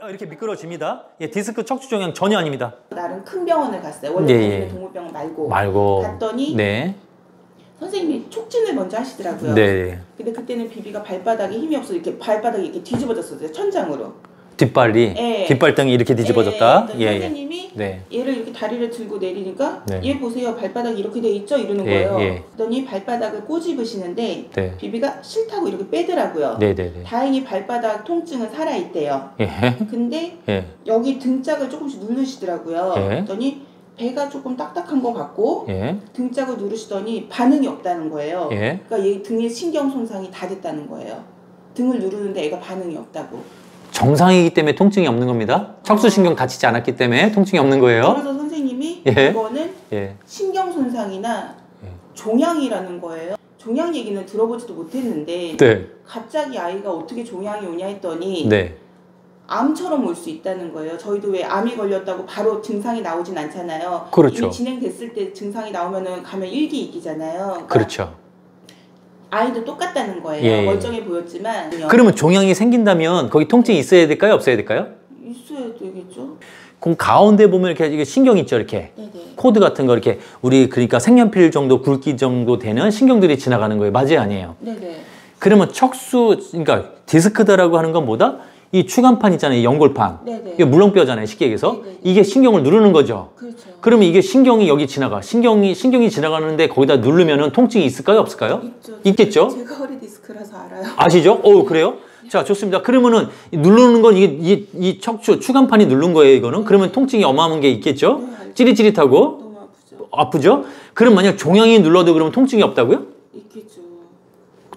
이렇게 미끄러집니다. 예, 디스크 척추 종양 전혀 아닙니다. 나름 큰 병원을 갔어요. 원래 다니는 동물병원 말고 갔더니 네. 선생님이 촉진을 먼저 하시더라고요. 네. 근데 그때는 비비가 발바닥에 힘이 없어서 이렇게 발바닥이 이렇게 뒤집어졌었어요. 천장으로. 뒷발이 네. 뒷발등이 이렇게 뒤집어졌다. 예. 선생님이 네. 얘를 이렇게 다리를 들고 내리니까 네. 얘 보세요. 발바닥이 이렇게 돼 있죠? 이러는 거예요. 그러더니 발바닥을 꼬집으시는데 네. 비비가 싫다고 이렇게 빼더라고요. 네네네. 다행히 발바닥 통증은 살아있대요. 예. 근데 예. 여기 등짝을 조금씩 누르시더라고요. 예. 그랬더니 배가 조금 딱딱한 것 같고 예. 등짝을 누르시더니 반응이 없다는 거예요. 예. 그러니까 얘 등에 신경 손상이 다 됐다는 거예요. 등을 누르는데 애가 반응이 없다고. 정상이기 때문에 통증이 없는 겁니다. 척수신경 다치지 않았기 때문에 통증이 없는 거예요. 그래서 선생님이 예. 이거는 예. 신경 손상이나 종양이라는 거예요. 종양 얘기는 들어보지도 못했는데 네. 갑자기 아이가 어떻게 종양이 오냐 했더니 네. 암처럼 올 수 있다는 거예요. 저희도 왜 암이 걸렸다고 바로 증상이 나오진 않잖아요. 그렇죠. 이미 진행됐을 때 증상이 나오면은 가면 일기이기잖아요. 그러니까 그렇죠. 아이도 똑같다는 거예요. 예. 멀쩡해 보였지만. 그러면 종양이 생긴다면 거기 통증이 있어야 될까요? 없어야 될까요? 있어야 되겠죠. 그 가운데 보면 이렇게 신경 있죠, 이렇게. 네네. 코드 같은 거 이렇게 우리 그러니까 색연필 정도 굵기 정도 되는 신경들이 지나가는 거예요. 맞아요, 아니에요? 네네. 그러면 척수, 그러니까 디스크다라고 하는 건 뭐다? 이 추간판 있잖아요, 이 연골판. 네네. 이게 물렁뼈잖아요, 쉽게 얘기해서. 네네. 이게 신경을 누르는 거죠. 그렇죠. 그러면 이게 신경이 여기 지나가. 신경이 지나가는데 거기다 누르면은 통증이 있을까요, 없을까요? 있죠. 있겠죠? 제가 허리 디스크라서 알아요. 아시죠? 그래요? 자, 좋습니다. 그러면은 누르는 건 이 척추 추간판이 누른 거예요, 이거는. 그러면 통증이 어마어마한 게 있겠죠? 네, 찌릿찌릿하고. 너무 아프죠. 아프죠? 그럼 만약 종양이 눌러도 그러면 통증이 없다고요? 있겠죠.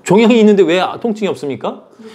종양이 있는데 왜 통증이 없습니까? 그렇죠.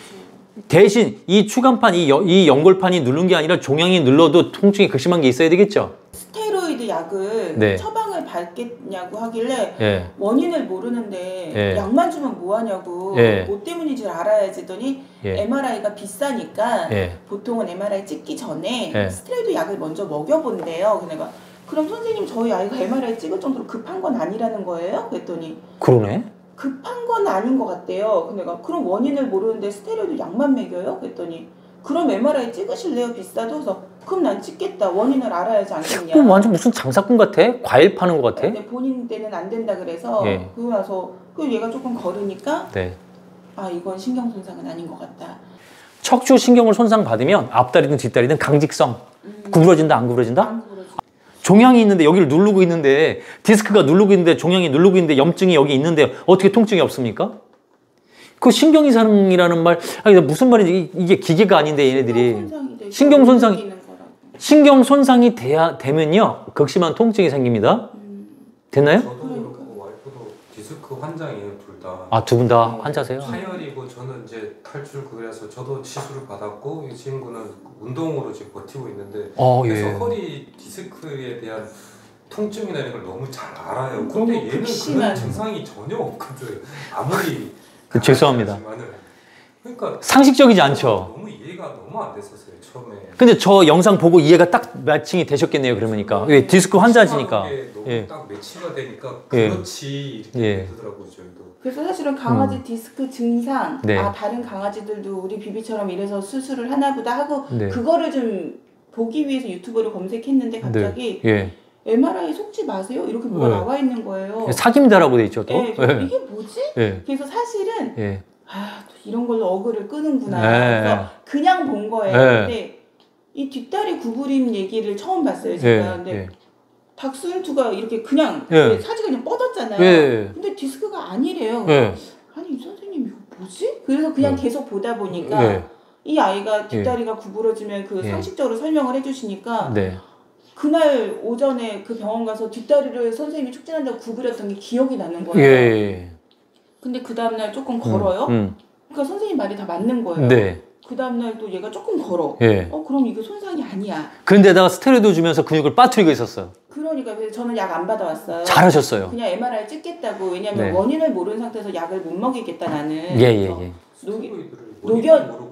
대신 이 추간판, 이 연골판이 누른 게 아니라 종양이 눌러도 통증이 극심한 게 있어야 되겠죠? 스테로이드 약을 네. 처방을 받겠냐고 하길래 예. 원인을 모르는데 예. 약만 주면 뭐하냐고 예. 뭐 때문인지 알아야지 했더니 예. MRI가 비싸니까 예. 보통은 MRI 찍기 전에 예. 스테로이드 약을 먼저 먹여본대요. 그래가 그럼 선생님 저희 아이가 MRI 찍을 정도로 급한 건 아니라는 거예요? 그랬더니 그러네. 급한 건 아닌 것 같대요. 근데 내가 그럼 원인을 모르는데 스테로이드 약만 먹여요? 그랬더니 그럼 MRI 찍으실래요? 비싸도? 그래서 그럼 난 찍겠다. 원인을 알아야지 않겠냐. 그럼 완전 무슨 장사꾼 같아? 과일 파는 것 같아? 근데 본인 때는 안 된다 그래서 예. 그러고 나서 그 얘가 조금 걸으니까 네. 아 이건 신경 손상은 아닌 것 같다. 척추 신경을 손상 받으면 앞다리든 뒷다리든 강직성. 구부러진다, 안 구부러진다? 안 그러지. 종양이 있는데 여기를 누르고 있는데 디스크가 누르고 있는데 종양이 누르고 있는데 염증이 여기 있는데 어떻게 통증이 없습니까? 그 신경이상이라는 말, 아니 무슨 말인지 이게 기계가 아닌데 얘네들이 신경 손상이 되면요 극심한 통증이 생깁니다. 됐나요? 저도 그렇고 와이프도 디스크 환장이에요, 둘 다. 아, 두 분 다 환자세요? 차열이고 저는 이제 탈출 그래서 저도 시술을 받았고 이 친구는 운동으로 지금 버티고 있는데 그래서 예. 허리 디스크에 대한 통증이나 이런 걸 너무 잘 알아요. 근데 얘는 극심한. 그런 증상이 전혀 없거든. 아무리 죄송합니다. 그러니까 상식적이지 않죠. 너무 이해가 너무 안 됐었어요 처음에. 근데 저 영상 보고 이해가 딱 매칭이 되셨겠네요, 그러니까. 왜 디스크 환자시니까. 너무 예. 딱 매치가 되니까 예. 그렇지 이렇게 예. 되더라고요 저희도. 그래서 사실은 강아지 디스크 증상 네. 아 다른 강아지들도 우리 비비처럼 이래서 수술을 하나보다 하고 네. 그거를 좀 보기 위해서 유튜브를 검색했는데 갑자기 예. MRI 속지 마세요 이렇게 뭐가 네. 나와 있는 거예요. 사깁니다라고 돼 있죠, 또. 네, 예. 이게 뭐지? 예. 그래서 사실은 예. 아, 또 이런 걸로 어그를 끄는구나. 네. 그래서 그냥 본 거예요. 네. 근데 이 뒷다리 구부림 얘기를 처음 봤어요, 제가. 근데 예. 닥스훈트가 이렇게 그냥 예. 사지가 그냥 뻗었잖아요. 예. 근데 디스크가 아니래요. 예. 아니 이 선생님 이거 뭐지? 그래서 그냥 예. 계속 보다 보니까 예. 이 아이가 뒷다리가 구부러지면 그 예. 상식적으로 설명을 해주시니까 네. 그날 오전에 그 병원 가서 뒷다리를 선생님이 촉진한다고 구부렸던 게 기억이 나는 거예요. 예. 근데 그 다음날 조금 걸어요. 그러니까 선생님 말이 다 맞는 거예요. 네. 그 다음날 또 얘가 조금 걸어. 예. 그럼 이게 손상이 아니야. 그런데다가 스테로이드 주면서 근육을 빠뜨리고 있었어요. 그러니까 그래서 저는 약 안 받아왔어요. 잘하셨어요. 그냥 MRI 찍겠다고. 왜냐면 네. 원인을 모르는 상태에서 약을 못 먹이겠다 나는. 예.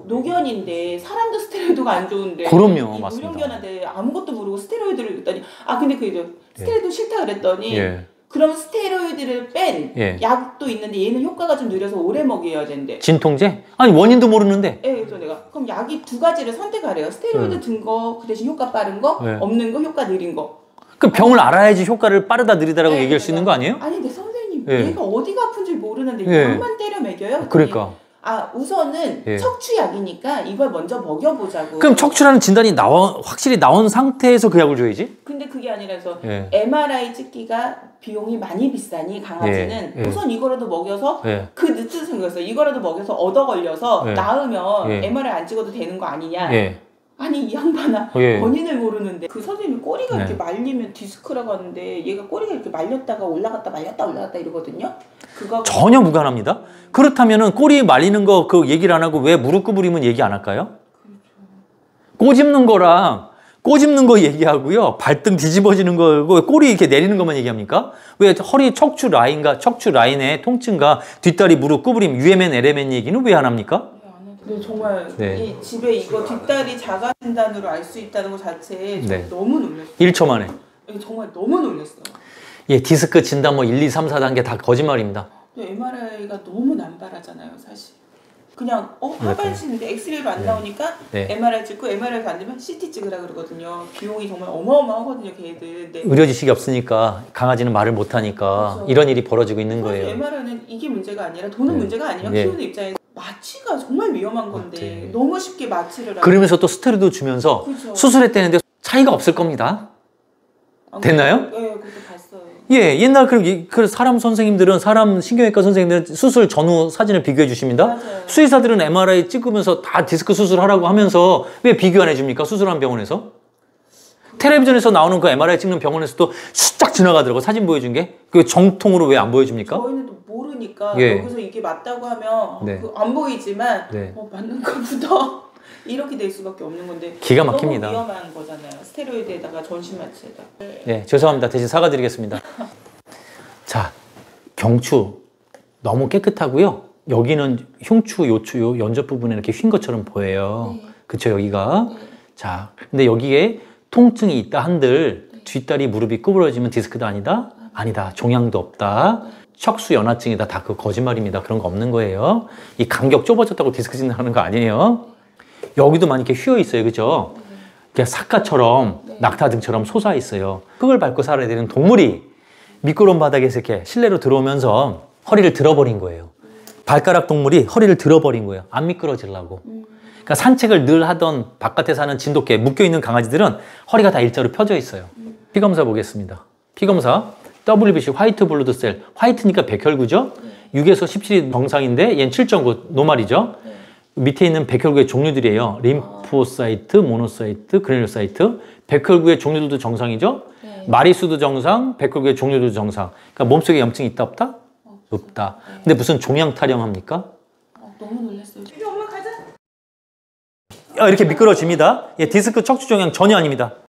노견인데 사람도 스테로이드가 안 좋은데 그럼요, 이 맞습니다. 노령견한테 아무것도 모르고 스테로이드를 줬더니 근데 그 스테로이드 싫다 그랬더니 예. 그럼 스테로이드를 뺀 예. 약도 있는데 얘는 효과가 좀 느려서 오래 먹여야 된대. 진통제? 아니 원인도 모르는데. 예, 그래서 내가 그럼 약이 두 가지를 선택하래요. 스테로이드 든 거, 그 대신 효과 빠른 거, 네. 없는 거, 효과 느린 거. 그 병을 알아야지 효과를 빠르다 느리다라고 네, 얘기할 수 있는 거 아니에요? 아니 근데 선생님 예. 얘가 어디가 아픈지 모르는데 예. 약만 때려 먹여요? 그러니까. 아 우선은 예. 척추약이니까 이걸 먼저 먹여보자고. 그럼 척추라는 진단이 확실히 나온 상태에서 그 약을 줘야지? 근데 그게 아니라서 예. MRI 찍기가 비용이 많이 비싸니 강아지는 예. 예. 우선 이거라도 먹여서 예. 그 늦은 생겼어요. 이거라도 먹여서 얻어 걸려서 예. 나으면 예. MRI 안 찍어도 되는 거 아니냐. 예. 아니 이 양반아 예. 원인을 모르는데 그 선생님이 꼬리가 네. 이렇게 말리면 디스크라고 하는데 얘가 꼬리가 이렇게 말렸다가 올라갔다 말렸다 올라갔다 이러거든요. 그거 전혀 무관합니다. 그렇다면은 꼬리 말리는 거 그 얘기를 안 하고 왜 무릎 구부리면 얘기 안 할까요? 꼬집는 거랑 꼬집는 거 얘기하고요. 발등 뒤집어지는 거고 꼬리 이렇게 내리는 것만 얘기합니까? 왜 허리 척추 라인과 척추 라인의 통증과 뒷다리 무릎 구부림 UMN, LMN 얘기는 왜 안 합니까? 근데 정말 네. 이 집에 이거 뒷다리 자가 진단으로 알 수 있다는 것 자체에 네. 너무 놀랐어요. 1초 만에. 정말 너무 놀랐어요. 예, 디스크 진단 뭐 1, 2, 3, 4단계 다 거짓말입니다. MRI가 너무 남발하잖아요, 사실. 그냥 하반신인데 엑스레이로 안 나오니까 네. MRI 찍고 MRI가 안 되면 CT 찍으라 그러거든요. 비용이 정말 어마어마하거든요, 걔들. 근데 의료 지식이 없으니까 강아지는 말을 못 하니까 그렇죠. 이런 일이 벌어지고 있는 거예요. MRI는 이게 문제가 아니라 돈은 네. 문제가 아니라 네. 키우는 입장에서 마취가 정말 위험한 건데 네. 너무 쉽게 마취를 하고 그러면서 또 스테로이드 주면서 그렇죠. 수술했다는데 차이가 없을 겁니다. 됐나요? 네, 그것도 봤어요. 예, 옛날 그 사람 선생님들은 사람 신경외과 선생님들은 수술 전후 사진을 비교해 주십니다. 맞아요. 수의사들은 MRI 찍으면서 다 디스크 수술하라고 하면서 왜 비교 안 해줍니까? 수술한 병원에서? 텔레비전에서 나오는 그 MRI 찍는 병원에서도 쫙 지나가더라고 사진 보여준 게. 그 정통으로 왜 안 보여줍니까? 저희는 또 모르니까 예. 여기서 이게 맞다고 하면 네. 안 보이지만 네. 맞는가 보다 이렇게 될 수밖에 없는 건데 기가 막힙니다. 너무 위험한 거잖아요. 스테로이드에다가 전신 마취에다. 네, 죄송합니다. 대신 사과드리겠습니다. 자, 경추 너무 깨끗하고요. 여기는 흉추, 요추, 요 연접 부분에 이렇게 휜 것처럼 보여요. 네. 그쵸, 여기가. 네. 자, 근데 여기에 통증이 있다 한들 뒷다리 무릎이 구부러지면 디스크도 아니다? 아니다. 종양도 없다. 척수 연화증이다. 다 그 거짓말입니다. 그런 거 없는 거예요. 이 간격 좁아졌다고 디스크 진단하는 거 아니에요. 여기도 많이 이렇게 휘어 있어요. 그죠? 그냥 사과처럼 낙타등처럼 솟아 있어요. 흙을 밟고 살아야 되는 동물이 미끄러운 바닥에서 이렇게 실내로 들어오면서 허리를 들어버린 거예요. 발가락 동물이 허리를 들어버린 거예요. 안 미끄러지려고. 그러니까 산책을 늘 하던 바깥에 사는 진돗개, 묶여있는 강아지들은 허리가 다 일자로 펴져 있어요. 피검사 보겠습니다. 피검사, WBC 화이트 블러드 셀, 화이트니까 백혈구죠? 6에서 17이 정상인데 얘는 7.9 노말이죠? 밑에 있는 백혈구의 종류들이에요. 림포사이트, 모노사이트, 그래놀사이트. 백혈구의 종류들도 정상이죠? 마리수도 정상, 백혈구의 종류도 정상. 그러니까 몸속에 염증이 있다 없다? 없다. 근데 무슨 종양 타령합니까? 너무 놀랐어요. 엄마 가자. 이렇게 미끄러집니다. 예, 디스크 척추 종양 전혀 아닙니다.